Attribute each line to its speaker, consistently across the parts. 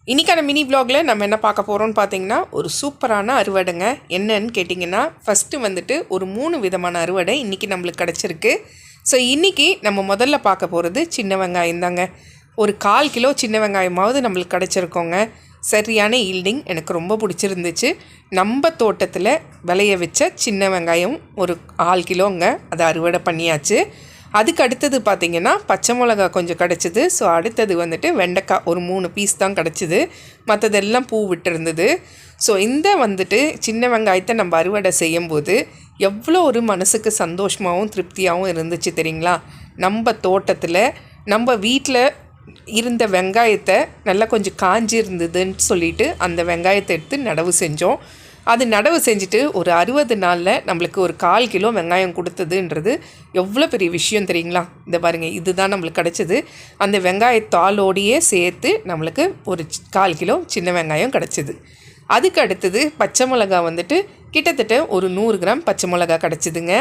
Speaker 1: இன்றைக்கான மினி வ்ளாகில் நம்ம என்ன பார்க்க போகிறோம்னு பார்த்தீங்கன்னா ஒரு சூப்பரான அறுவடைங்க. என்னன்னு கேட்டிங்கன்னா ஃபஸ்ட்டு வந்துட்டு ஒரு 3 விதமான அறுவடை இன்றைக்கி நம்மளுக்கு கிடச்சிருக்கு. ஸோ இன்றைக்கி நம்ம முதல்ல பார்க்க போகிறது சின்ன வெங்காயம் தாங்க. ஒரு 1/4 கிலோ சின்ன வெங்காயமாவது நம்மளுக்கு கிடச்சிருக்கோங்க. சரியான ஈல்டிங், எனக்கு ரொம்ப பிடிச்சிருந்துச்சு. நம்ம தோட்டத்தில் விளைய வச்ச சின்ன வெங்காயம் ஒரு 1/4 கிலோங்க, அதை அறுவடை பண்ணியாச்சு. அதுக்கு அடுத்தது பார்த்திங்கன்னா பச்சை மிளகா கொஞ்சம் கிடச்சிது. ஸோ அடுத்தது வந்துட்டு வெண்டைக்காய் ஒரு 3 பீஸ் தான் கிடச்சிது, மற்றதெல்லாம் பூ விட்டுருந்தது. ஸோ இந்த வந்துட்டு சின்ன வெங்காயத்தை நம்ம அறுவடை செய்யும்போது எவ்வளோ ஒரு மனசுக்கு சந்தோஷமாகவும் திருப்தியாகவும் இருந்துச்சு தெரியுங்களா. நம்ம தோட்டத்தில் நம்ம வீட்டில் இருந்த வெங்காயத்தை நல்லா கொஞ்சம் காஞ்சி இருந்ததுன்னு சொல்லிட்டு அந்த வெங்காயத்தை எடுத்து நடவு செஞ்சோம். அது நடவு செஞ்சுட்டு ஒரு 60 நாளில் நம்மளுக்கு ஒரு 1/4 கிலோ வெங்காயம் கொடுத்ததுன்றது எவ்வளோ பெரிய விஷயம் தெரியுங்களா. இந்த பாருங்கள், இதுதான் நம்மளுக்கு கிடச்சிது. அந்த வெங்காயத்தாலோடையே சேர்த்து நம்மளுக்கு ஒரு 1/4 கிலோ சின்ன வெங்காயம் கிடச்சிது. அதுக்கு அடுத்தது பச்சை மிளகா வந்துட்டு கிட்டத்தட்ட ஒரு 100 கிராம் பச்சை மிளகா கிடச்சிதுங்க.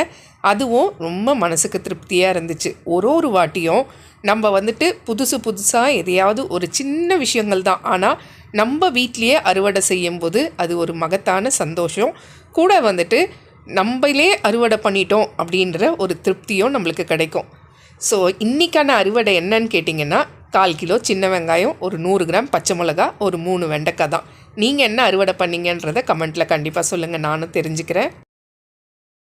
Speaker 1: அதுவும் ரொம்ப மனசுக்கு திருப்தியாக இருந்துச்சு. ஒரு வாட்டியும் நம்ம வந்துட்டு புதுசாக எதையாவது ஒரு சின்ன விஷயங்கள் தான், ஆனால் நம்ம வீட்லேயே அறுவடை செய்யும்போது அது ஒரு மகத்தான சந்தோஷம் கூட. வந்துட்டு நம்மளே அறுவடை பண்ணிட்டோம் அப்படின்ற ஒரு திருப்தியும் நம்மளுக்கு கிடைக்கும். ஸோ இன்றைக்கான அறுவடை என்னன்னு கேட்டிங்கன்னா 1/4 கிலோ சின்ன வெங்காயம், ஒரு 100 கிராம் பச்சை மிளகா, ஒரு 3 வெண்டைக்காய் தான். நீங்கள் என்ன அறுவடை பண்ணிங்கன்றதை கமெண்ட்டில் கண்டிப்பாக சொல்லுங்கள், நானும் தெரிஞ்சுக்கிறேன்.